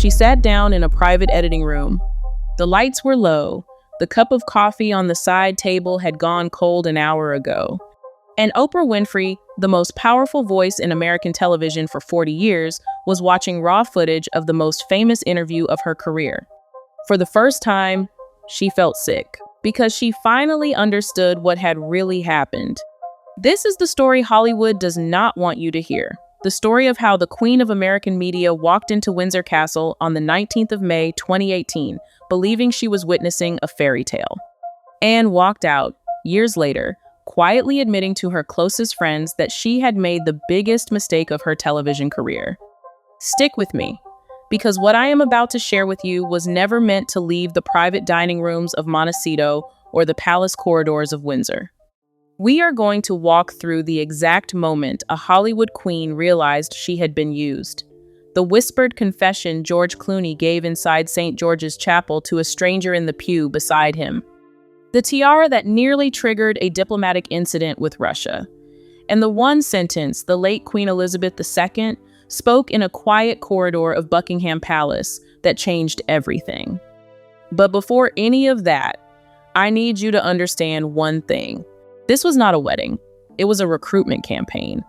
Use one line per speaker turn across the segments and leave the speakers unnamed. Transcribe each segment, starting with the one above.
She sat down in a private editing room. The lights were low. The cup of coffee on the side table had gone cold an hour ago. And Oprah Winfrey, the most powerful voice in American television for 40 years, was watching raw footage of the most famous interview of her career. For the first time, she felt sick because she finally understood what had really happened. This is the story Hollywood does not want you to hear. The story of how the Queen of American media walked into Windsor Castle on the 19th of May, 2018, believing she was witnessing a fairy tale, and walked out, years later, quietly admitting to her closest friends that she had made the biggest mistake of her television career. Stick with me, because what I am about to share with you was never meant to leave the private dining rooms of Montecito or the palace corridors of Windsor. We are going to walk through the exact moment a Hollywood queen realized she had been used. The whispered confession George Clooney gave inside St. George's Chapel to a stranger in the pew beside him. The tiara that nearly triggered a diplomatic incident with Russia. And the one sentence the late Queen Elizabeth II spoke in a quiet corridor of Buckingham Palace that changed everything. But before any of that, I need you to understand one thing. This was not a wedding. It was a recruitment campaign.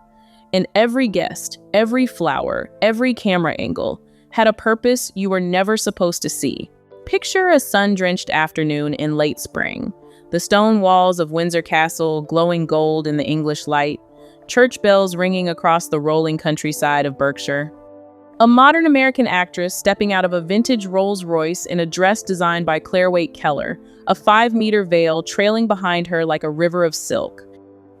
And every guest, every flower, every camera angle had a purpose you were never supposed to see. Picture a sun-drenched afternoon in late spring. The stone walls of Windsor Castle glowing gold in the English light. Church bells ringing across the rolling countryside of Berkshire. A modern American actress stepping out of a vintage Rolls-Royce in a dress designed by Claire Waite Keller, a 5-meter veil trailing behind her like a river of silk.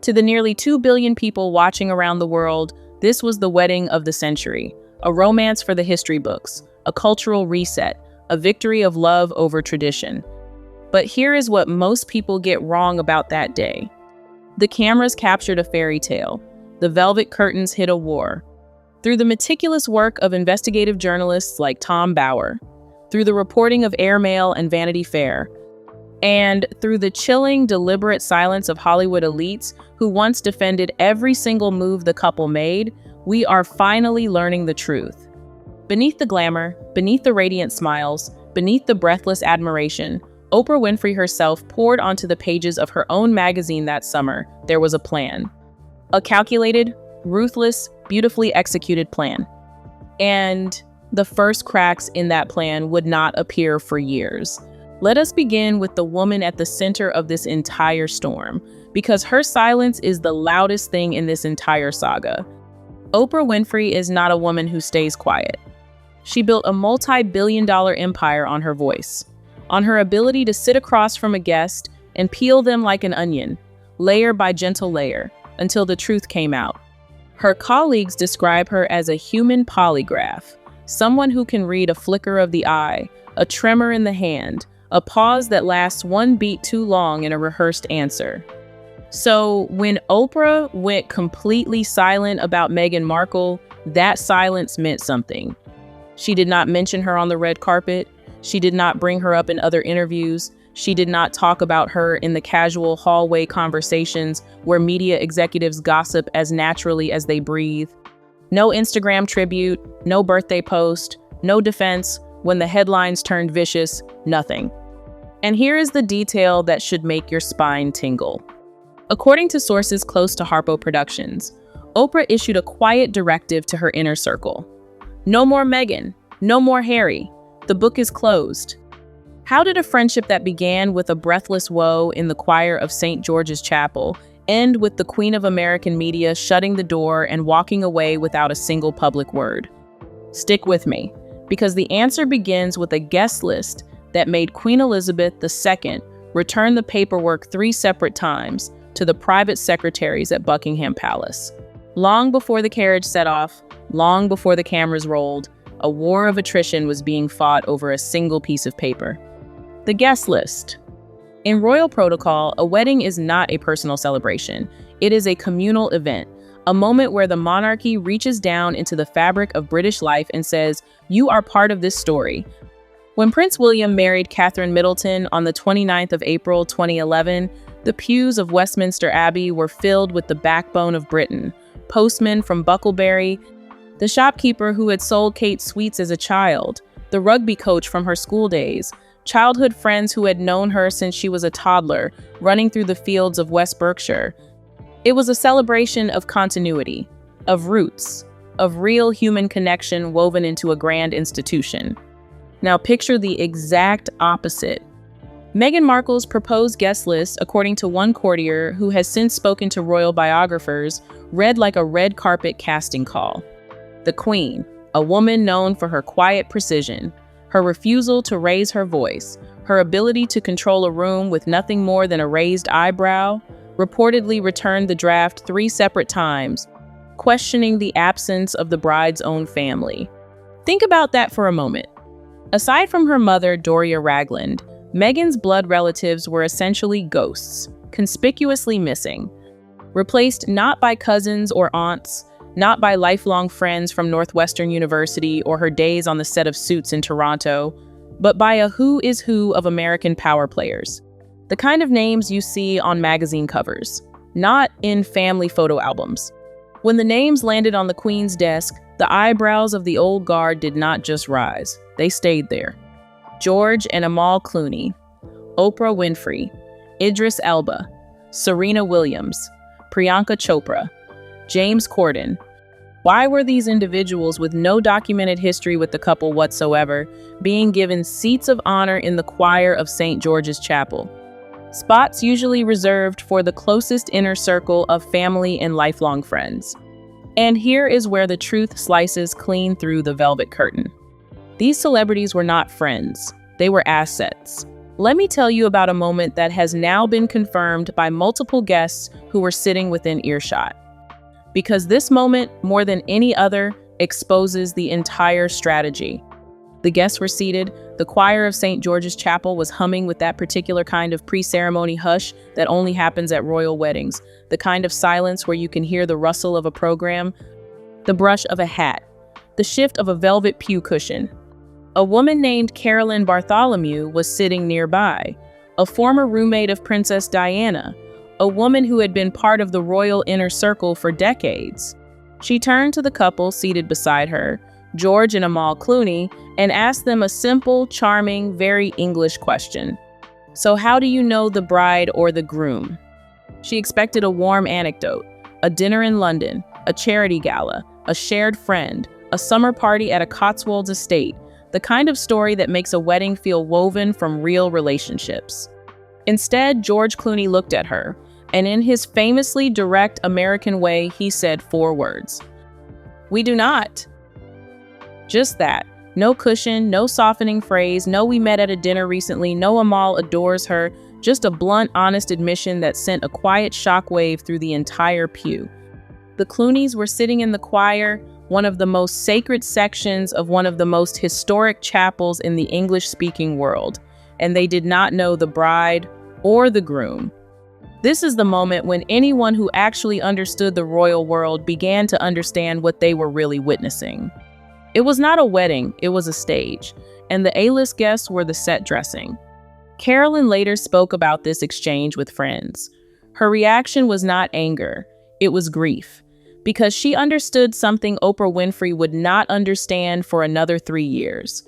To the nearly 2 billion people watching around the world, this was the wedding of the century, a romance for the history books, a cultural reset, a victory of love over tradition. But here is what most people get wrong about that day. The cameras captured a fairy tale. The velvet curtains hid a war. Through the meticulous work of investigative journalists like Tom Bauer, through the reporting of Airmail and Vanity Fair, and through the chilling, deliberate silence of Hollywood elites who once defended every single move the couple made, we are finally learning the truth. Beneath the glamour, beneath the radiant smiles, beneath the breathless admiration, Oprah Winfrey herself poured onto the pages of her own magazine that summer. There was a plan. A calculated, ruthless, beautifully executed plan. And the first cracks in that plan would not appear for years. Let us begin with the woman at the center of this entire storm, because her silence is the loudest thing in this entire saga. Oprah Winfrey is not a woman who stays quiet. She built a multi-billion-dollar empire on her voice, on her ability to sit across from a guest and peel them like an onion, layer by gentle layer, until the truth came out. Her colleagues describe her as a human polygraph, someone who can read a flicker of the eye, a tremor in the hand, a pause that lasts one beat too long in a rehearsed answer. So when Oprah went completely silent about Meghan Markle, that silence meant something. She did not mention her on the red carpet. She did not bring her up in other interviews. She did not talk about her in the casual hallway conversations where media executives gossip as naturally as they breathe. No Instagram tribute, no birthday post, no defense when the headlines turned vicious, nothing. And here is the detail that should make your spine tingle. According to sources close to Harpo Productions, Oprah issued a quiet directive to her inner circle. No more Meghan, no more Harry. The book is closed. How did a friendship that began with a breathless woe in the choir of St. George's Chapel end with the Queen of American media shutting the door and walking away without a single public word? Stick with me, because the answer begins with a guest list that made Queen Elizabeth II return the paperwork 3 separate times to the private secretaries at Buckingham Palace. Long before the carriage set off, long before the cameras rolled, a war of attrition was being fought over a single piece of paper. The guest list. In royal protocol, a wedding is not a personal celebration. It is a communal event, a moment where the monarchy reaches down into the fabric of British life and says, "You are part of this story." When Prince William married Catherine Middleton on the 29th of April 2011, the pews of Westminster Abbey were filled with the backbone of Britain, postmen from Bucklebury, the shopkeeper who had sold Kate sweets as a child, the rugby coach from her school days, childhood friends who had known her since she was a toddler, running through the fields of West Berkshire. It was a celebration of continuity, of roots, of real human connection woven into a grand institution. Now picture the exact opposite. Meghan Markle's proposed guest list, according to one courtier who has since spoken to royal biographers, read like a red carpet casting call. The Queen, a woman known for her quiet precision, her refusal to raise her voice, her ability to control a room with nothing more than a raised eyebrow, reportedly returned the draft 3 separate times, questioning the absence of the bride's own family. Think about that for a moment. Aside from her mother, Doria Ragland, Meghan's blood relatives were essentially ghosts, conspicuously missing, replaced not by cousins or aunts, not by lifelong friends from Northwestern University or her days on the set of Suits in Toronto, but by a who is who of American power players. The kind of names you see on magazine covers, not in family photo albums. When the names landed on the Queen's desk, the eyebrows of the old guard did not just rise, they stayed there. George and Amal Clooney, Oprah Winfrey, Idris Elba, Serena Williams, Priyanka Chopra, James Corden. Why were these individuals with no documented history with the couple whatsoever being given seats of honor in the choir of St. George's Chapel? Spots usually reserved for the closest inner circle of family and lifelong friends. And here is where the truth slices clean through the velvet curtain. These celebrities were not friends, they were assets. Let me tell you about a moment that has now been confirmed by multiple guests who were sitting within earshot. Because this moment, more than any other, exposes the entire strategy. The guests were seated, the choir of St. George's Chapel was humming with that particular kind of pre-ceremony hush that only happens at royal weddings, the kind of silence where you can hear the rustle of a program, the brush of a hat, the shift of a velvet pew cushion. A woman named Carolyn Bartholomew was sitting nearby, a former roommate of Princess Diana, a woman who had been part of the royal inner circle for decades. She turned to the couple seated beside her, George and Amal Clooney, and asked them a simple, charming, very English question. So how do you know the bride or the groom? She expected a warm anecdote, a dinner in London, a charity gala, a shared friend, a summer party at a Cotswolds estate, the kind of story that makes a wedding feel woven from real relationships. Instead, George Clooney looked at her, and in his famously direct American way, he said 4 words. "We do not." Just that. No cushion, no softening phrase, no "we met at a dinner recently," no "Amal adores her," just a blunt, honest admission that sent a quiet shockwave through the entire pew. The Clooneys were sitting in the choir, one of the most sacred sections of one of the most historic chapels in the English-speaking world, and they did not know the bride or the groom. This is the moment when anyone who actually understood the royal world began to understand what they were really witnessing. It was not a wedding, it was a stage, and the A-list guests were the set dressing. Carolyn later spoke about this exchange with friends. Her reaction was not anger, it was grief, because she understood something Oprah Winfrey would not understand for another 3 years.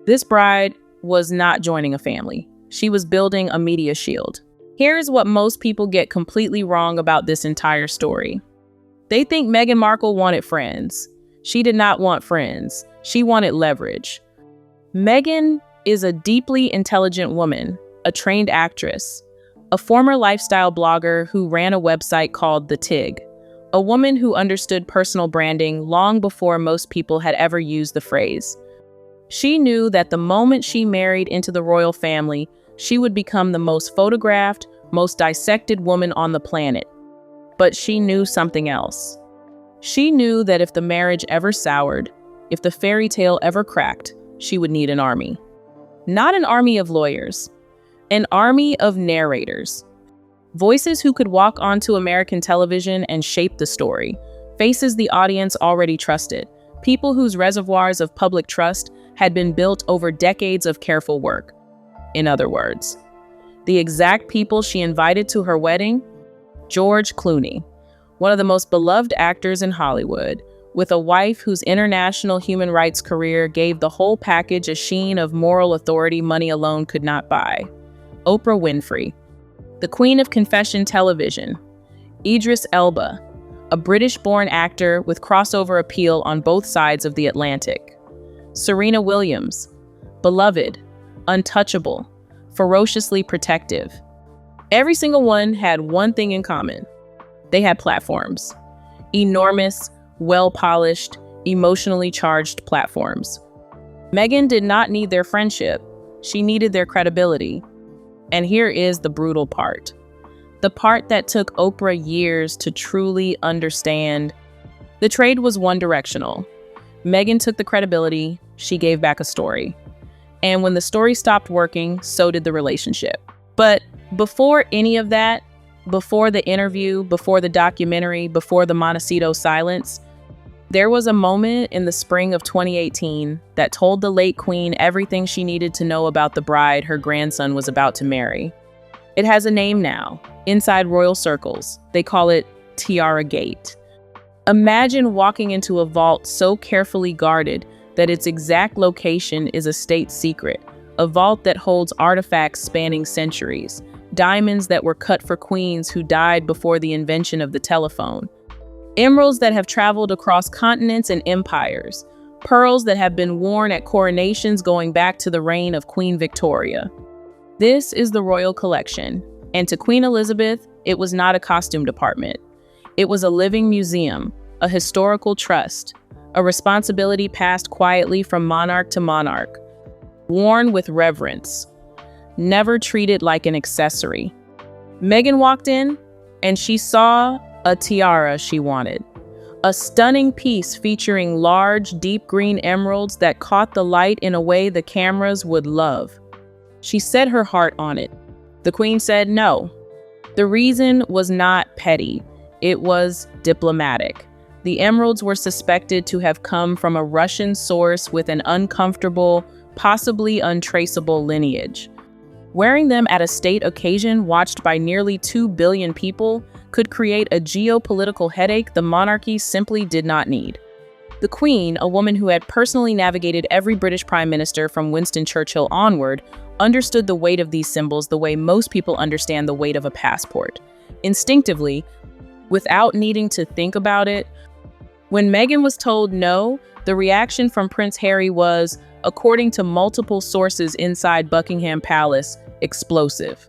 This bride was not joining a family. She was building a media shield. Here's what most people get completely wrong about this entire story. They think Meghan Markle wanted friends. She did not want friends. She wanted leverage. Meghan is a deeply intelligent woman, a trained actress, a former lifestyle blogger who ran a website called The Tig, a woman who understood personal branding long before most people had ever used the phrase. She knew that the moment she married into the royal family, she would become the most photographed, most dissected woman on the planet. But she knew something else. She knew that if the marriage ever soured, if the fairy tale ever cracked, she would need an army. Not an army of lawyers, an army of narrators. Voices who could walk onto American television and shape the story. Faces the audience already trusted. People whose reservoirs of public trust had been built over decades of careful work. In other words, the exact people she invited to her wedding: George Clooney, one of the most beloved actors in Hollywood, with a wife whose international human rights career gave the whole package a sheen of moral authority money alone could not buy. Oprah Winfrey, the queen of confession television. Idris Elba, a British-born actor with crossover appeal on both sides of the Atlantic. Serena Williams, beloved, untouchable, ferociously protective. Every single one had one thing in common. They had platforms. Enormous, well-polished, emotionally charged platforms. Meghan did not need their friendship. She needed their credibility. And here is the brutal part. The part that took Oprah years to truly understand. The trade was one-directional. Meghan took the credibility, she gave back a story. And when the story stopped working, so did the relationship. But before any of that, before the interview, before the documentary, before the Montecito silence, there was a moment in the spring of 2018 that told the late queen everything she needed to know about the bride her grandson was about to marry. It has a name now. Inside royal circles, they call it Tiara Gate. Imagine walking into a vault so carefully guarded that its exact location is a state secret, a vault that holds artifacts spanning centuries, diamonds that were cut for queens who died before the invention of the telephone, emeralds that have traveled across continents and empires, pearls that have been worn at coronations going back to the reign of Queen Victoria. This is the royal collection, and to Queen Elizabeth, it was not a costume department. It was a living museum, a historical trust, a responsibility passed quietly from monarch to monarch, worn with reverence, never treated like an accessory. Meghan walked in, and she saw a tiara she wanted. A stunning piece featuring large, deep green emeralds that caught the light in a way the cameras would love. She set her heart on it. The queen said no. The reason was not petty. It was diplomatic. The emeralds were suspected to have come from a Russian source with an uncomfortable, possibly untraceable lineage. Wearing them at a state occasion watched by nearly 2 billion people could create a geopolitical headache the monarchy simply did not need. The Queen, a woman who had personally navigated every British Prime Minister from Winston Churchill onward, understood the weight of these symbols the way most people understand the weight of a passport. Instinctively, without needing to think about it, when Meghan was told no, the reaction from Prince Harry was, according to multiple sources inside Buckingham Palace, explosive.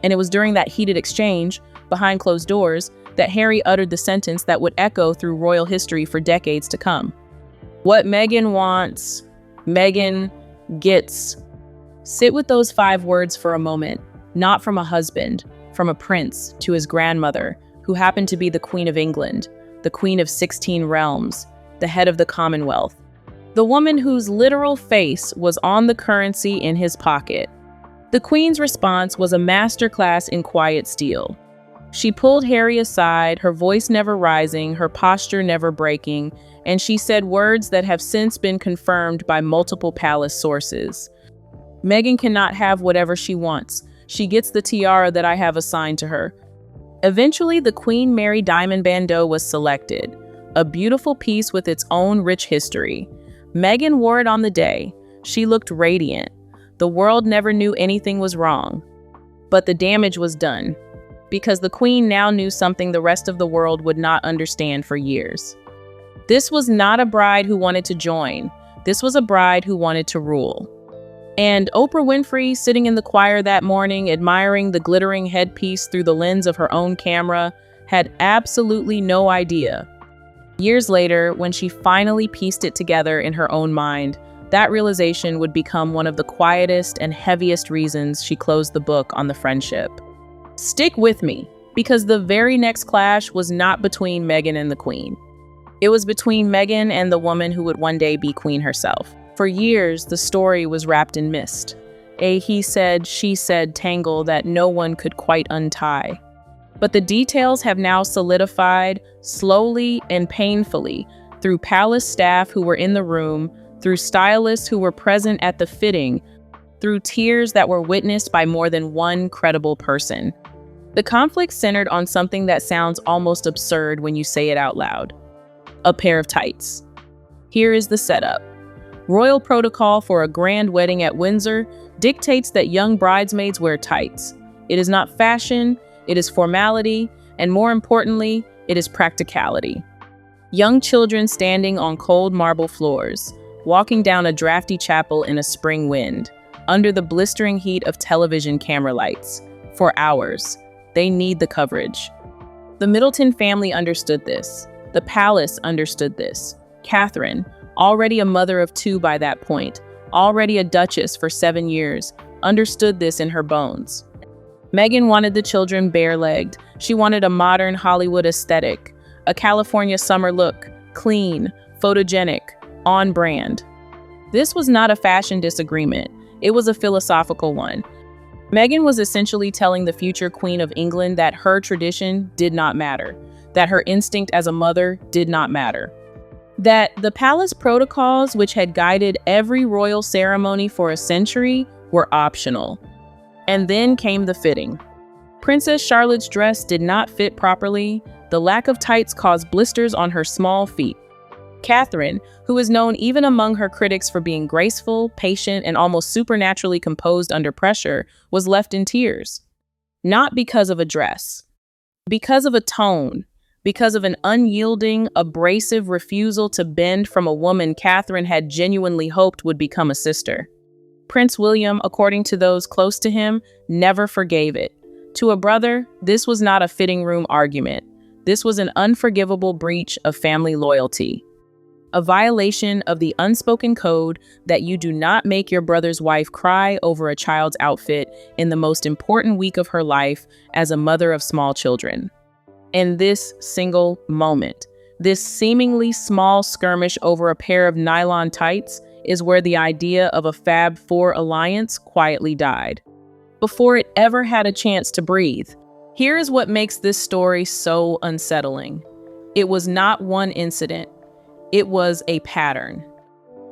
And it was during that heated exchange, behind closed doors, that Harry uttered the sentence that would echo through royal history for decades to come. What Meghan wants, Meghan gets. Sit with those 5 words for a moment, not from a husband, from a prince to his grandmother, who happened to be the Queen of England, the Queen of 16 realms, the head of the Commonwealth, the woman whose literal face was on the currency in his pocket. The Queen's response was a masterclass in quiet steel. She pulled Harry aside, her voice never rising, her posture never breaking, and she said words that have since been confirmed by multiple palace sources. Meghan cannot have whatever she wants. She gets the tiara that I have assigned to her. Eventually, the Queen Mary diamond bandeau was selected, a beautiful piece with its own rich history. Meghan wore it on the day. She looked radiant. The world never knew anything was wrong. But the damage was done, because the Queen now knew something the rest of the world would not understand for years. This was not a bride who wanted to join. This was a bride who wanted to rule. And Oprah Winfrey, sitting in the choir that morning, admiring the glittering headpiece through the lens of her own camera, had absolutely no idea. Years later, when she finally pieced it together in her own mind, that realization would become one of the quietest and heaviest reasons she closed the book on the friendship. Stick with me, because the very next clash was not between Meghan and the Queen. It was between Meghan and the woman who would one day be Queen herself. For years, the story was wrapped in mist, a he said, she said tangle that no one could quite untie. But the details have now solidified, slowly and painfully, through palace staff who were in the room, through stylists who were present at the fitting, through tears that were witnessed by more than one credible person. The conflict centered on something that sounds almost absurd when you say it out loud. A pair of tights. Here is the setup. Royal protocol for a grand wedding at Windsor dictates that young bridesmaids wear tights. It is not fashion, it is formality, and more importantly, it is practicality. Young children standing on cold marble floors, walking down a drafty chapel in a spring wind, under the blistering heat of television camera lights. For hours, they need the coverage. The Middleton family understood this. The palace understood this. Catherine, already a mother of two by that point, already a duchess for 7 years, understood this in her bones. Meghan wanted the children bare-legged. She wanted a modern Hollywood aesthetic, a California summer look, clean, photogenic, on brand. This was not a fashion disagreement. It was a philosophical one. Meghan was essentially telling the future Queen of England that her tradition did not matter, that her instinct as a mother did not matter, that the palace protocols which had guided every royal ceremony for a century were optional. And then came the fitting. Princess Charlotte's dress did not fit properly. The lack of tights caused blisters on her small feet. Catherine, who is known even among her critics for being graceful, patient, and almost supernaturally composed under pressure, was left in tears. Not because of a dress, because of a tone, because of an unyielding, abrasive refusal to bend from a woman Catherine had genuinely hoped would become a sister. Prince William, according to those close to him, never forgave it. To a brother, this was not a fitting room argument. This was an unforgivable breach of family loyalty. A violation of the unspoken code that you do not make your brother's wife cry over a child's outfit in the most important week of her life as a mother of small children. In this single moment, this seemingly small skirmish over a pair of nylon tights is where the idea of a Fab Four alliance quietly died, before it ever had a chance to breathe. Here is what makes this story so unsettling. It was not one incident. It was a pattern.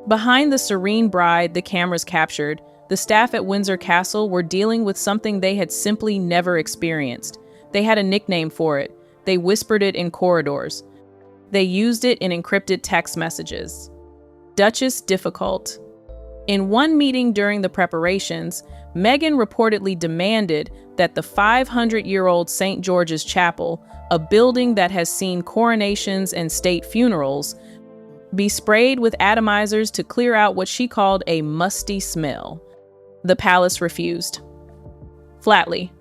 Behind the serene bride the cameras captured, the staff at Windsor Castle were dealing with something they had simply never experienced. They had a nickname for it. They whispered it in corridors. They used it in encrypted text messages. Duchess Difficult. In one meeting during the preparations, Meghan reportedly demanded that the 500-year-old St. George's Chapel, a building that has seen coronations and state funerals, be sprayed with atomizers to clear out what she called a musty smell. The palace refused. Flatly.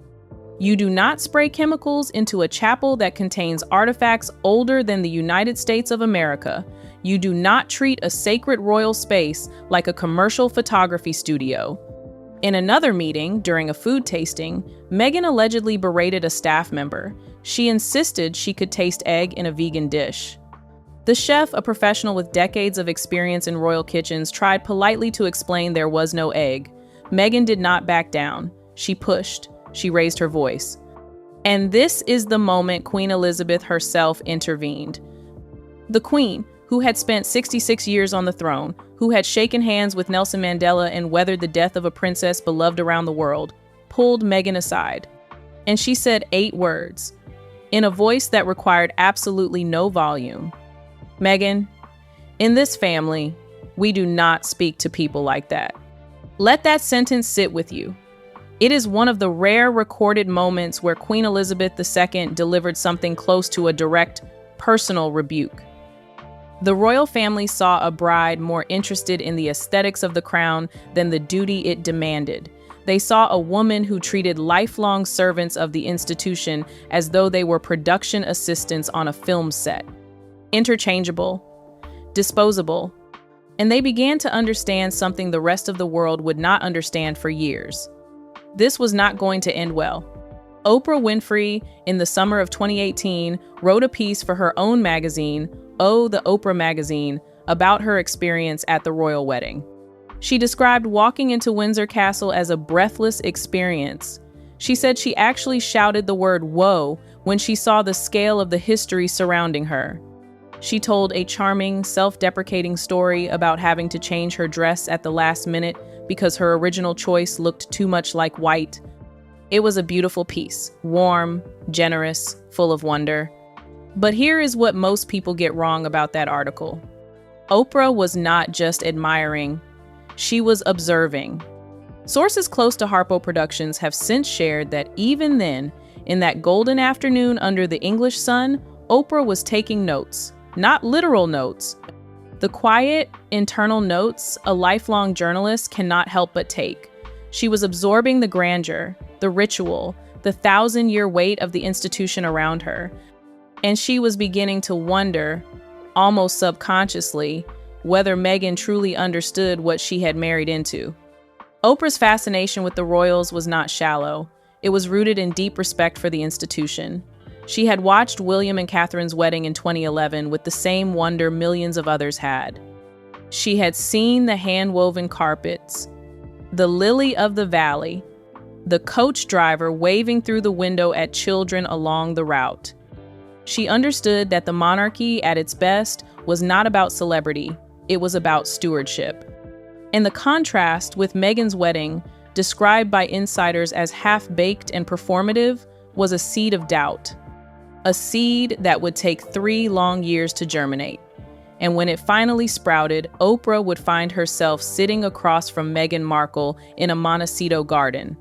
You do not spray chemicals into a chapel that contains artifacts older than the United States of America. You do not treat a sacred royal space like a commercial photography studio. In another meeting, during a food tasting, Meghan allegedly berated a staff member. She insisted she could taste egg in a vegan dish. The chef, a professional with decades of experience in royal kitchens, tried politely to explain there was no egg. Meghan did not back down. She pushed. She raised her voice. And this is the moment Queen Elizabeth herself intervened. The Queen, who had spent 66 years on the throne, who had shaken hands with Nelson Mandela and weathered the death of a princess beloved around the world, pulled Meghan aside. And she said 8 words, in a voice that required absolutely no volume. Meghan, in this family, we do not speak to people like that. Let that sentence sit with you. It is one of the rare recorded moments where Queen Elizabeth II delivered something close to a direct, personal rebuke. The royal family saw a bride more interested in the aesthetics of the crown than the duty it demanded. They saw a woman who treated lifelong servants of the institution as though they were production assistants on a film set. Interchangeable, disposable, and they began to understand something the rest of the world would not understand for years. This was not going to end well. Oprah Winfrey, in the summer of 2018, wrote a piece for her own magazine, Oh, the Oprah Magazine, about her experience at the royal wedding. She described walking into Windsor Castle as a breathless experience. She said she actually shouted the word "whoa" when she saw the scale of the history surrounding her. She told a charming, self-deprecating story about having to change her dress at the last minute because her original choice looked too much like white. It was a beautiful piece, warm, generous, full of wonder. But here is what most people get wrong about that article. Oprah was not just admiring, she was observing. Sources close to Harpo Productions have since shared that even then, in that golden afternoon under the English sun, Oprah was taking notes, not literal notes. The quiet, internal notes a lifelong journalist cannot help but take. She was absorbing the grandeur, the ritual, the 1,000-year weight of the institution around her. And she was beginning to wonder, almost subconsciously, whether Meghan truly understood what she had married into. Oprah's fascination with the royals was not shallow. It was rooted in deep respect for the institution. She had watched William and Catherine's wedding in 2011 with the same wonder millions of others had. She had seen the hand-woven carpets, the lily of the valley, the coach driver waving through the window at children along the route. She understood that the monarchy at its best was not about celebrity, it was about stewardship. And the contrast with Meghan's wedding, described by insiders as half-baked and performative, was a seed of doubt. A seed that would take 3 long years to germinate. And when it finally sprouted, Oprah would find herself sitting across from Meghan Markle in a Montecito garden.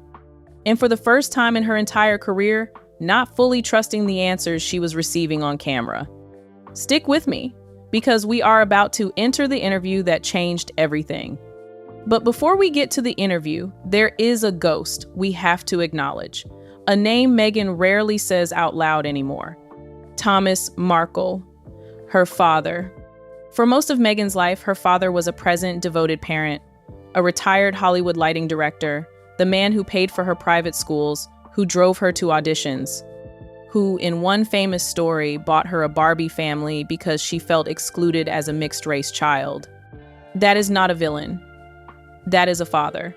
And for the first time in her entire career, not fully trusting the answers she was receiving on camera. Stick with me, because we are about to enter the interview that changed everything. But before we get to the interview, there is a ghost we have to acknowledge. A name Meghan rarely says out loud anymore. Thomas Markle, her father. For most of Meghan's life, her father was a present, devoted parent, a retired Hollywood lighting director, the man who paid for her private schools, who drove her to auditions, who, in one famous story, bought her a Barbie family because she felt excluded as a mixed-race child. That is not a villain. That is a father.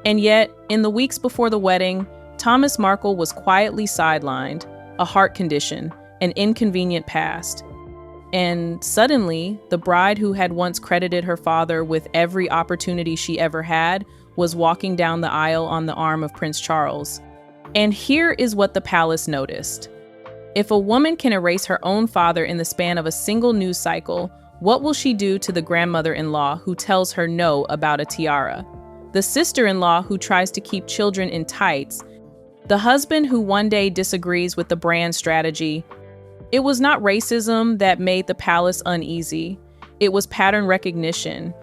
And yet, in the weeks before the wedding, Thomas Markle was quietly sidelined, a heart condition, an inconvenient past. And suddenly, the bride who had once credited her father with every opportunity she ever had was walking down the aisle on the arm of Prince Charles. And here is what the palace noticed. If a woman can erase her own father in the span of a single news cycle, what will she do to the grandmother-in-law who tells her no about a tiara? The sister-in-law who tries to keep children in tights? The husband who one day disagrees with the brand strategy? It was not racism that made the palace uneasy. It was pattern recognition.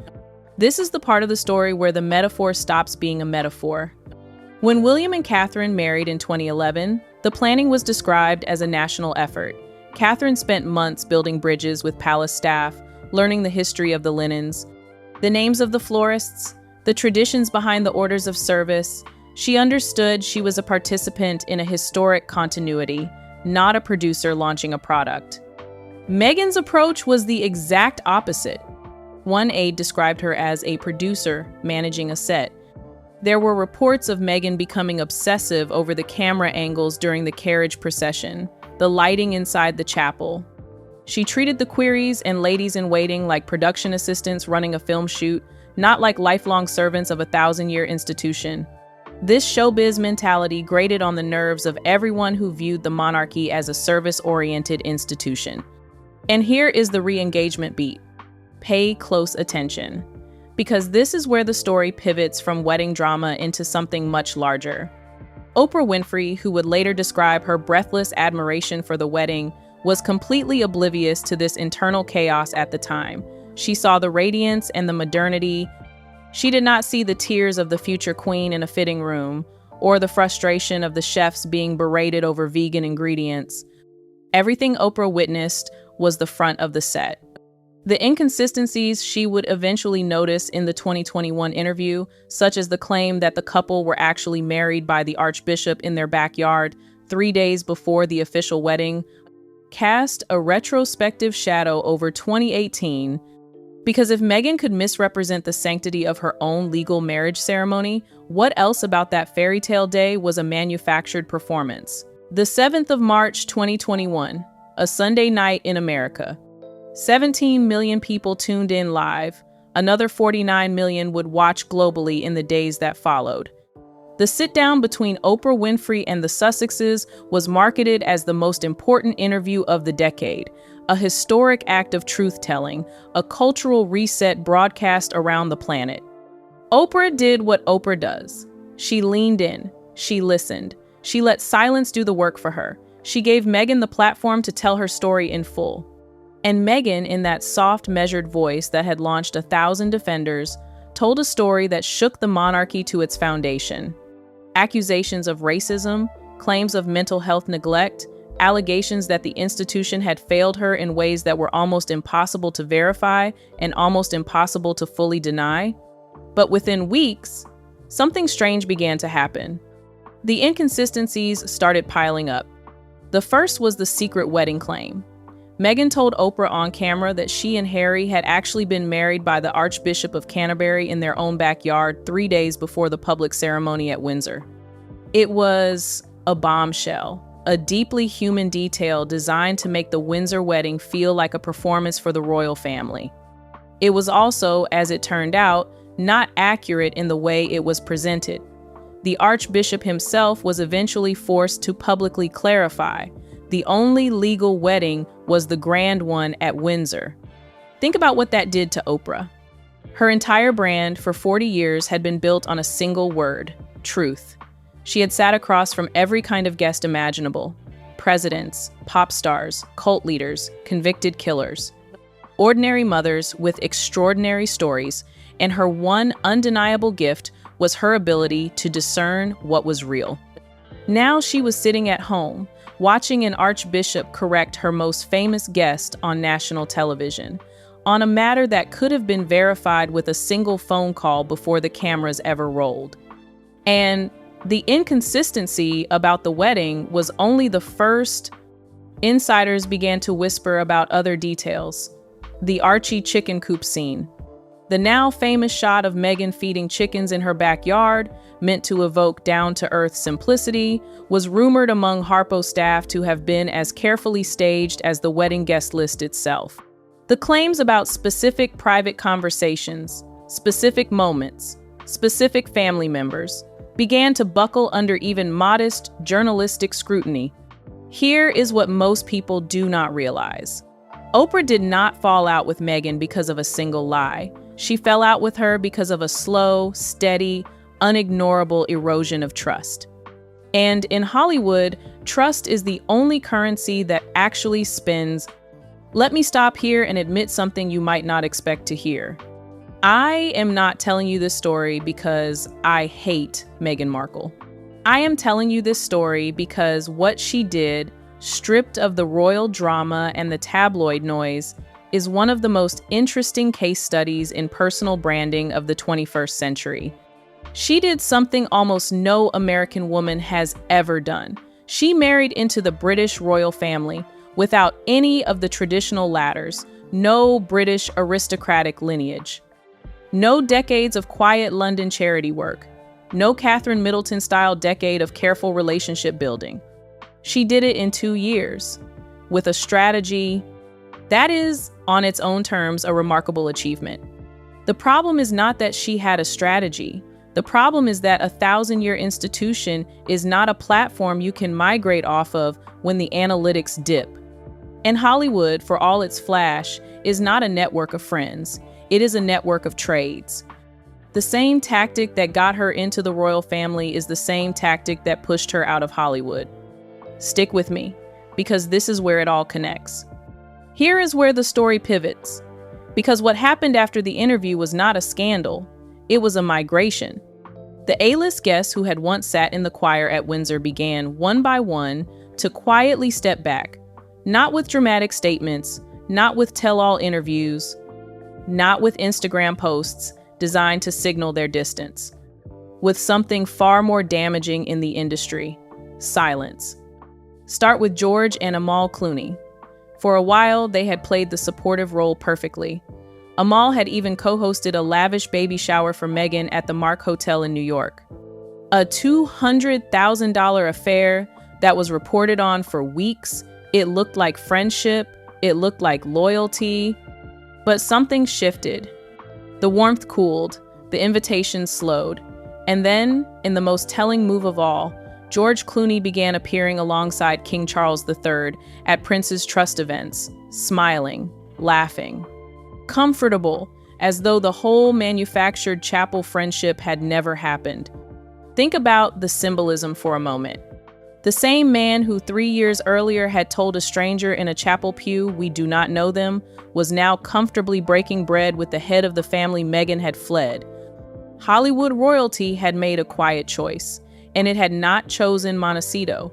This is the part of the story where the metaphor stops being a metaphor. When William and Catherine married in 2011, the planning was described as a national effort. Catherine spent months building bridges with palace staff, learning the history of the linens, the names of the florists, the traditions behind the orders of service. She understood she was a participant in a historic continuity, not a producer launching a product. Meghan's approach was the exact opposite. One aide described her as a producer managing a set. There were reports of Meghan becoming obsessive over the camera angles during the carriage procession, the lighting inside the chapel. She treated the queries and ladies-in-waiting like production assistants running a film shoot, not like lifelong servants of a 1,000-year institution. This showbiz mentality grated on the nerves of everyone who viewed the monarchy as a service-oriented institution. And here is the re-engagement beat. Pay close attention, because this is where the story pivots from wedding drama into something much larger. Oprah Winfrey, who would later describe her breathless admiration for the wedding, was completely oblivious to this internal chaos at the time. She saw the radiance and the modernity. She did not see the tears of the future queen in a fitting room, or the frustration of the chefs being berated over vegan ingredients. Everything Oprah witnessed was the front of the set. The inconsistencies she would eventually notice in the 2021 interview, such as the claim that the couple were actually married by the archbishop in their backyard 3 days before the official wedding, cast a retrospective shadow over 2018, because if Meghan could misrepresent the sanctity of her own legal marriage ceremony, what else about that fairy tale day was a manufactured performance? The 7th of March, 2021, a Sunday night in America. 17 million people tuned in live. Another 49 million would watch globally in the days that followed. The sit-down between Oprah Winfrey and the Sussexes was marketed as the most important interview of the decade, a historic act of truth-telling, a cultural reset broadcast around the planet. Oprah did what Oprah does. She leaned in. She listened. She let silence do the work for her. She gave Meghan the platform to tell her story in full. And Meghan, in that soft, measured voice that had launched 1,000 defenders, told a story that shook the monarchy to its foundation. Accusations of racism, claims of mental health neglect, allegations that the institution had failed her in ways that were almost impossible to verify and almost impossible to fully deny. But within weeks, something strange began to happen. The inconsistencies started piling up. The first was the secret wedding claim. Meghan told Oprah on camera that she and Harry had actually been married by the Archbishop of Canterbury in their own backyard 3 days before the public ceremony at Windsor. It was a bombshell, a deeply human detail designed to make the Windsor wedding feel like a performance for the royal family. It was also, as it turned out, not accurate in the way it was presented. The Archbishop himself was eventually forced to publicly clarify. The only legal wedding was the grand one at Windsor. Think about what that did to Oprah. Her entire brand for 40 years had been built on a single word: truth. She had sat across from every kind of guest imaginable: presidents, pop stars, cult leaders, convicted killers, ordinary mothers with extraordinary stories, and her one undeniable gift was her ability to discern what was real. Now she was sitting at home, watching an archbishop correct her most famous guest on national television, on a matter that could have been verified with a single phone call before the cameras ever rolled. And the inconsistency about the wedding was only the first. Insiders began to whisper about other details. The Archie chicken coop scene. The now famous shot of Meghan feeding chickens in her backyard, meant to evoke down-to-earth simplicity, was rumored among Harpo staff to have been as carefully staged as the wedding guest list itself. The claims about specific private conversations, specific moments, specific family members, began to buckle under even modest journalistic scrutiny. Here is what most people do not realize. Oprah did not fall out with Meghan because of a single lie. She fell out with her because of a slow, steady, unignorable erosion of trust. And in Hollywood, trust is the only currency that actually spins. Let me stop here and admit something you might not expect to hear. I am not telling you this story because I hate Meghan Markle. I am telling you this story because what she did, stripped of the royal drama and the tabloid noise, is one of the most interesting case studies in personal branding of the 21st century. She did something almost no American woman has ever done. She married into the British royal family without any of the traditional ladders, no British aristocratic lineage, no decades of quiet London charity work, no Catherine Middleton-style decade of careful relationship building. She did it in 2 years, with a strategy that is, on its own terms, a remarkable achievement. The problem is not that she had a strategy. The problem is that a 1,000-year institution is not a platform you can migrate off of when the analytics dip. And Hollywood, for all its flash, is not a network of friends. It is a network of trades. The same tactic that got her into the royal family is the same tactic that pushed her out of Hollywood. Stick with me, because this is where it all connects. Here is where the story pivots, because what happened after the interview was not a scandal, it was a migration. The A-list guests who had once sat in the choir at Windsor began, one by one, to quietly step back, not with dramatic statements, not with tell-all interviews, not with Instagram posts designed to signal their distance, with something far more damaging in the industry: silence. Start with George and Amal Clooney. For a while, they had played the supportive role perfectly. Amal had even co-hosted a lavish baby shower for Meghan at the Mark Hotel in New York. A $200,000 affair that was reported on for weeks. It looked like friendship. It looked like loyalty. But something shifted. The warmth cooled. The invitations slowed. And then, in the most telling move of all, George Clooney began appearing alongside King Charles III at Prince's Trust events, smiling, laughing, comfortable, as though the whole manufactured chapel friendship had never happened. Think about the symbolism for a moment. The same man who 3 years earlier had told a stranger in a chapel pew, "We do not know them," was now comfortably breaking bread with the head of the family Meghan had fled. Hollywood royalty had made a quiet choice, and it had not chosen Montecito.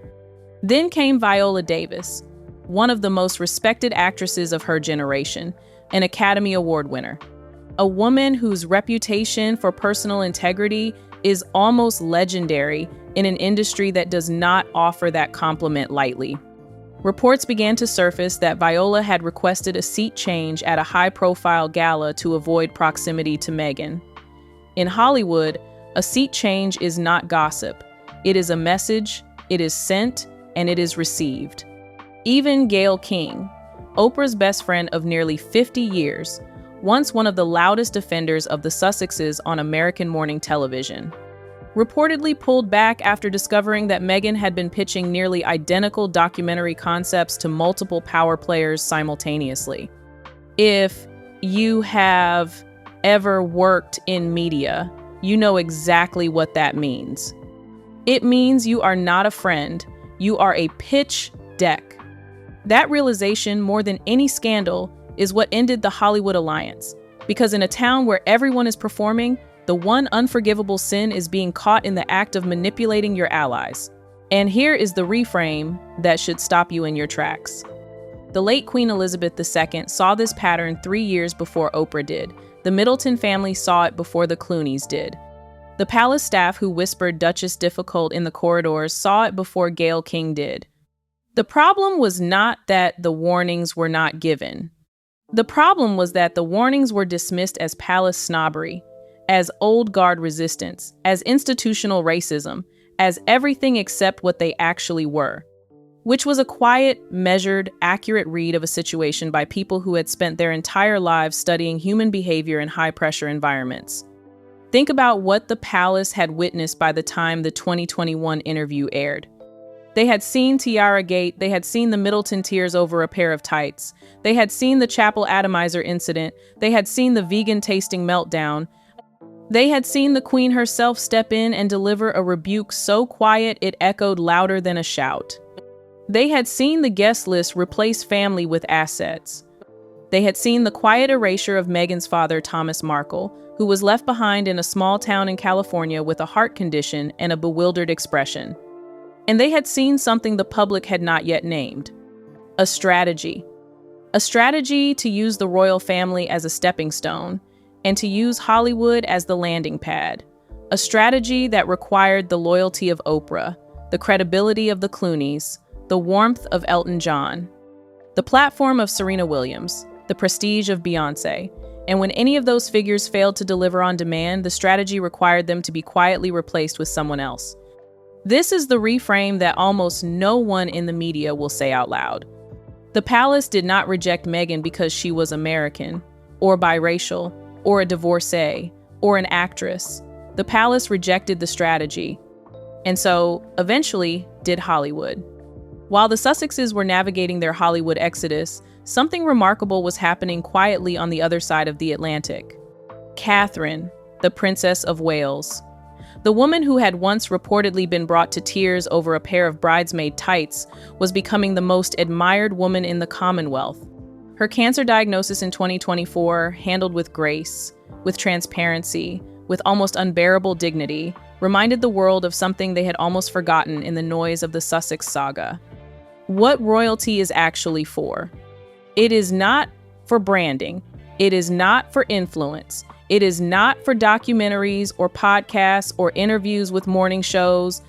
Then came Viola Davis, one of the most respected actresses of her generation, an Academy Award winner. A woman whose reputation for personal integrity is almost legendary in an industry that does not offer that compliment lightly. Reports began to surface that Viola had requested a seat change at a high-profile gala to avoid proximity to Meghan. In Hollywood, a seat change is not gossip. It is a message, it is sent, and it is received. Even Gayle King, Oprah's best friend of nearly 50 years, once one of the loudest defenders of the Sussexes on American morning television, reportedly pulled back after discovering that Meghan had been pitching nearly identical documentary concepts to multiple power players simultaneously. If you have ever worked in media, you know exactly what that means. It means you are not a friend, you are a pitch deck. That realization, more than any scandal, is what ended the Hollywood alliance. Because in a town where everyone is performing, the one unforgivable sin is being caught in the act of manipulating your allies. And here is the reframe that should stop you in your tracks. The late Queen Elizabeth II saw this pattern 3 years before Oprah did. The Middleton family saw it before the Clooneys did. The palace staff who whispered Duchess difficult in the corridors saw it before Gayle King did. The problem was not that the warnings were not given. The problem was that the warnings were dismissed as palace snobbery, as old guard resistance, as institutional racism, as everything except what they actually were, which was a quiet, measured, accurate read of a situation by people who had spent their entire lives studying human behavior in high-pressure environments. Think about what the palace had witnessed by the time the 2021 interview aired. They had seen Tiara Gate, they had seen the Middleton tears over a pair of tights, they had seen the chapel atomizer incident, they had seen the vegan tasting meltdown, they had seen the Queen herself step in and deliver a rebuke so quiet it echoed louder than a shout. They had seen the guest list replace family with assets. They had seen the quiet erasure of Meghan's father, Thomas Markle, who was left behind in a small town in California with a heart condition and a bewildered expression. And they had seen something the public had not yet named: a strategy. A strategy to use the royal family as a stepping stone, and to use Hollywood as the landing pad. A strategy that required the loyalty of Oprah, the credibility of the Clooneys, the warmth of Elton John, the platform of Serena Williams, the prestige of Beyoncé. And when any of those figures failed to deliver on demand, the strategy required them to be quietly replaced with someone else. This is the reframe that almost no one in the media will say out loud. The palace did not reject Meghan because she was American, or biracial, or a divorcee, or an actress. The palace rejected the strategy, and so, eventually, did Hollywood. While the Sussexes were navigating their Hollywood exodus, something remarkable was happening quietly on the other side of the Atlantic. Catherine, the Princess of Wales. The woman who had once reportedly been brought to tears over a pair of bridesmaid tights was becoming the most admired woman in the Commonwealth. Her cancer diagnosis in 2024, handled with grace, with transparency, with almost unbearable dignity, reminded the world of something they had almost forgotten in the noise of the Sussex saga. What royalty is actually for. It is not for branding. It is not for influence. It is not for documentaries or podcasts or interviews with morning shows.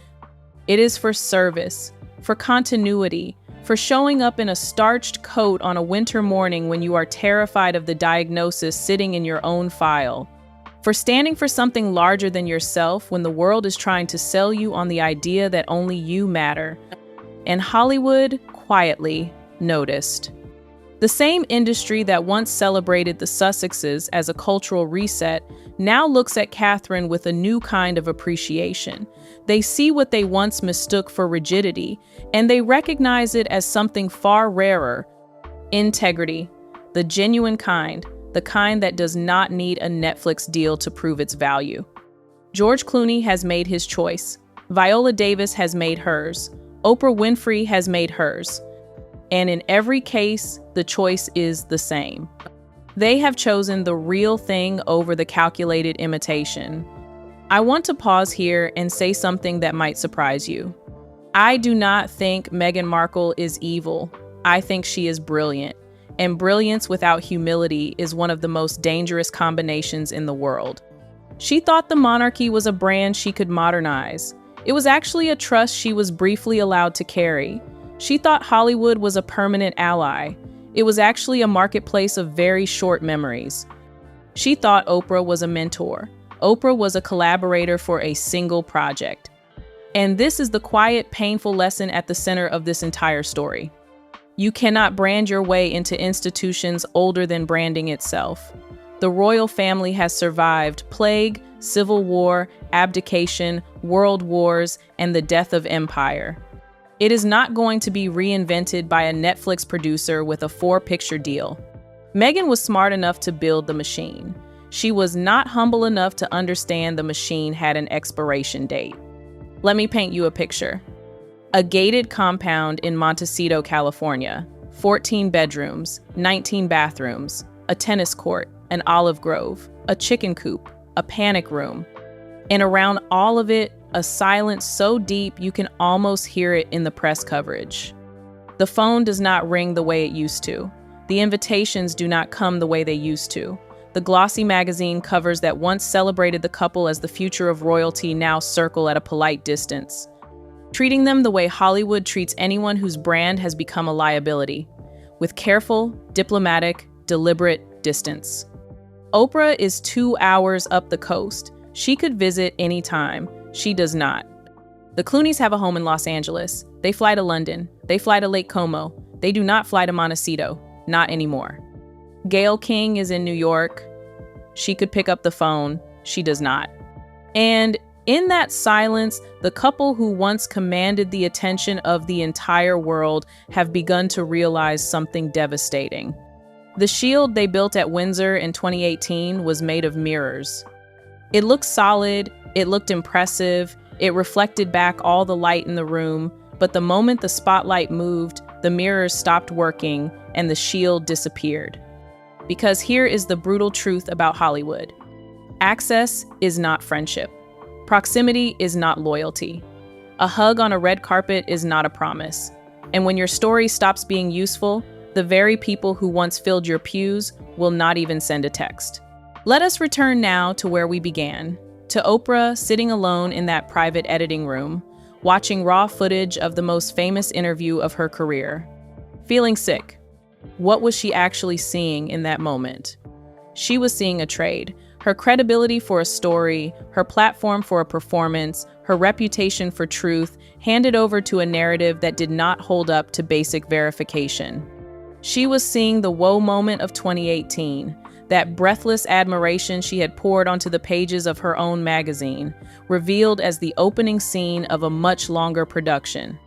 It is for service, for continuity, for showing up in a starched coat on a winter morning when you are terrified of the diagnosis sitting in your own file, for standing for something larger than yourself when the world is trying to sell you on the idea that only you matter. And Hollywood quietly noticed. The same industry that once celebrated the Sussexes as a cultural reset now looks at Catherine with a new kind of appreciation. They see what they once mistook for rigidity, and they recognize it as something far rarer: integrity, the genuine kind, the kind that does not need a Netflix deal to prove its value. George Clooney has made his choice. Viola Davis has made hers. Oprah Winfrey has made hers. And in every case, the choice is the same. They have chosen the real thing over the calculated imitation. I want to pause here and say something that might surprise you. I do not think Meghan Markle is evil. I think she is brilliant. And brilliance without humility is one of the most dangerous combinations in the world. She thought the monarchy was a brand she could modernize. It was actually a trust she was briefly allowed to carry. She thought Hollywood was a permanent ally. It was actually a marketplace of very short memories. She thought Oprah was a mentor. Oprah was a collaborator for a single project. And this is the quiet, painful lesson at the center of this entire story. You cannot brand your way into institutions older than branding itself. The royal family has survived plague, civil war, abdication, world wars, and the death of empire. It is not going to be reinvented by a Netflix producer with a 4-picture deal. Meghan was smart enough to build the machine. She was not humble enough to understand the machine had an expiration date. Let me paint you a picture. A gated compound in Montecito, California, 14 bedrooms, 19 bathrooms, a tennis court, an olive grove, a chicken coop, a panic room. And around all of it, a silence so deep you can almost hear it in the press coverage. The phone does not ring the way it used to. The invitations do not come the way they used to. The glossy magazine covers that once celebrated the couple as the future of royalty now circle at a polite distance, treating them the way Hollywood treats anyone whose brand has become a liability, with careful, diplomatic, deliberate distance. Oprah is 2 hours up the coast. She could visit anytime. She does not. The Clooneys have a home in Los Angeles. They fly to London. They fly to Lake Como. They do not fly to Montecito. Not anymore. Gayle King is in New York. She could pick up the phone. She does not. And in that silence, the couple who once commanded the attention of the entire world have begun to realize something devastating. The shield they built at Windsor in 2018 was made of mirrors. It looked solid, it looked impressive, it reflected back all the light in the room, but the moment the spotlight moved, the mirrors stopped working and the shield disappeared. Because here is the brutal truth about Hollywood. Access is not friendship. Proximity is not loyalty. A hug on a red carpet is not a promise. And when your story stops being useful, the very people who once filled your pews will not even send a text. Let us return now to where we began, to Oprah sitting alone in that private editing room, watching raw footage of the most famous interview of her career. Feeling sick. What was she actually seeing in that moment? She was seeing a trade. Her credibility for a story, her platform for a performance, her reputation for truth, handed over to a narrative that did not hold up to basic verification. She was seeing the woe moment of 2018, that breathless admiration she had poured onto the pages of her own magazine, revealed as the opening scene of a much longer production.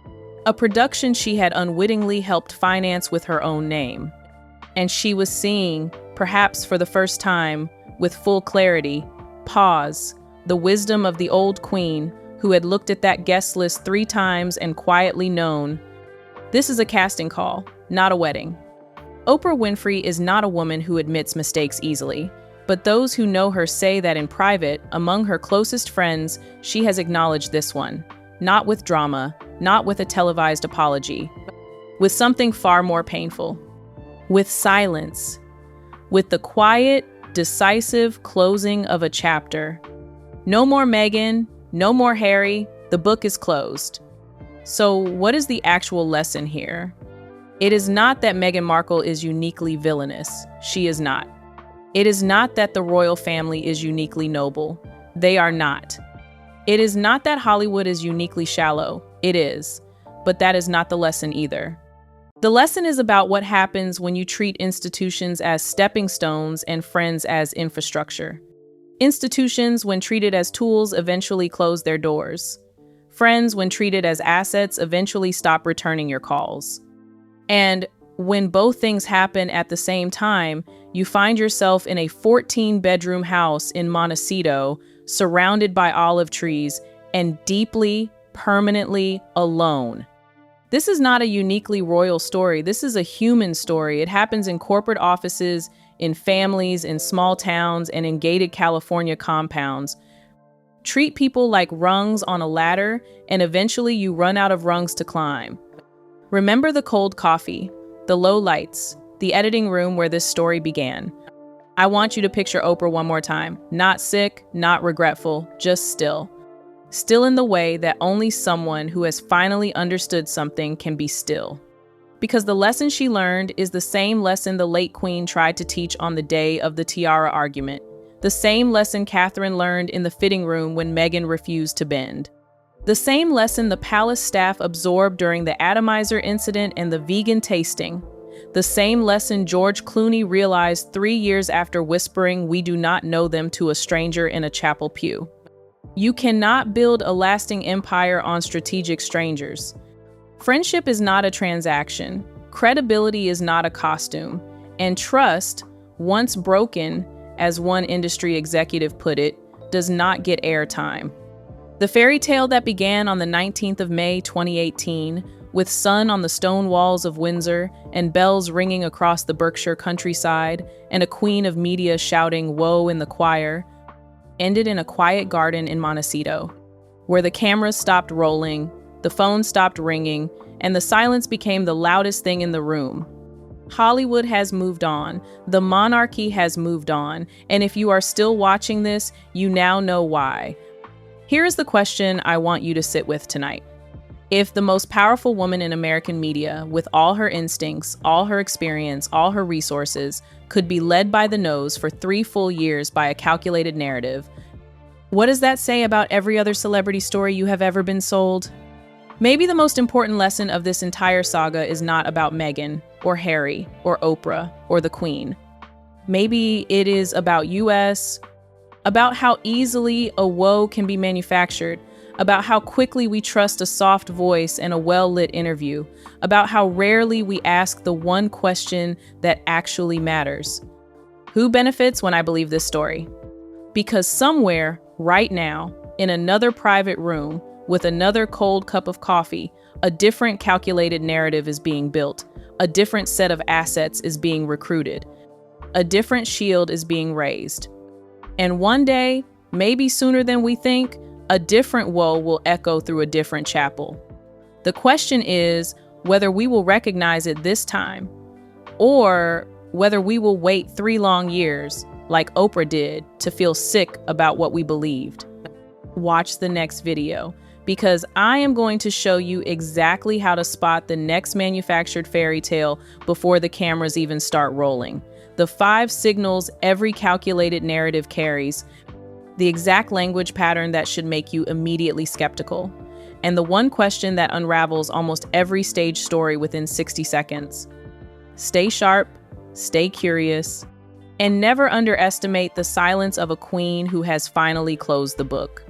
A production she had unwittingly helped finance with her own name. And she was seeing, perhaps for the first time, with full clarity, pause, the wisdom of the old queen who had looked at that guest list 3 times and quietly known, this is a casting call, not a wedding. Oprah Winfrey is not a woman who admits mistakes easily, but those who know her say that in private, among her closest friends, she has acknowledged this one, not with drama, not with a televised apology, with something far more painful, with silence, with the quiet, decisive closing of a chapter. No more Meghan, no more Harry, the book is closed. So what is the actual lesson here? It is not that Meghan Markle is uniquely villainous. She is not. It is not that the royal family is uniquely noble. They are not. It is not that Hollywood is uniquely shallow. It is. But that is not the lesson either. The lesson is about what happens when you treat institutions as stepping stones and friends as infrastructure. Institutions, when treated as tools, eventually close their doors. Friends, when treated as assets, eventually stop returning your calls. And when both things happen at the same time, you find yourself in a 14-bedroom house in Montecito, surrounded by olive trees, and deeply, permanently alone. This is not a uniquely royal story. This is a human story. It happens in corporate offices, in families, in small towns, and in gated California compounds. Treat people like rungs on a ladder, and eventually you run out of rungs to climb. Remember the cold coffee, the low lights, the editing room where this story began. I want you to picture Oprah one more time. Not sick, not regretful, just still. Still in the way that only someone who has finally understood something can be still. Because the lesson she learned is the same lesson the late Queen tried to teach on the day of the tiara argument. The same lesson Catherine learned in the fitting room when Meghan refused to bend. The same lesson the palace staff absorbed during the atomizer incident and the vegan tasting. The same lesson George Clooney realized 3 years after whispering "we do not know them" to a stranger in a chapel pew. You cannot build a lasting empire on strategic strangers. Friendship is not a transaction. Credibility is not a costume. And trust, once broken, as one industry executive put it, does not get airtime. The fairy tale that began on the 19th of May 2018, with sun on the stone walls of Windsor and bells ringing across the Berkshire countryside and a queen of media shouting "woe" in the choir, ended in a quiet garden in Montecito, where the cameras stopped rolling, the phone stopped ringing, and the silence became the loudest thing in the room. Hollywood has moved on, the monarchy has moved on, and if you are still watching this, you now know why. Here is the question I want you to sit with tonight. If the most powerful woman in American media, with all her instincts, all her experience, all her resources, could be led by the nose for 3 full years by a calculated narrative, what does that say about every other celebrity story you have ever been sold? Maybe the most important lesson of this entire saga is not about Meghan, or Harry, or Oprah, or the Queen. Maybe it is about us, about how easily a woe can be manufactured, about how quickly we trust a soft voice and a well-lit interview, about how rarely we ask the one question that actually matters. Who benefits when I believe this story? Because somewhere, right now, in another private room, with another cold cup of coffee, a different calculated narrative is being built, a different set of assets is being recruited, a different shield is being raised. And one day, maybe sooner than we think, a different woe will echo through a different chapel. The question is whether we will recognize it this time, or whether we will wait 3 long years, like Oprah did, to feel sick about what we believed. Watch the next video, because I am going to show you exactly how to spot the next manufactured fairy tale before the cameras even start rolling. The 5 signals every calculated narrative carries, the exact language pattern that should make you immediately skeptical, and the one question that unravels almost every stage story within 60 seconds. Stay sharp, stay curious, and never underestimate the silence of a queen who has finally closed the book.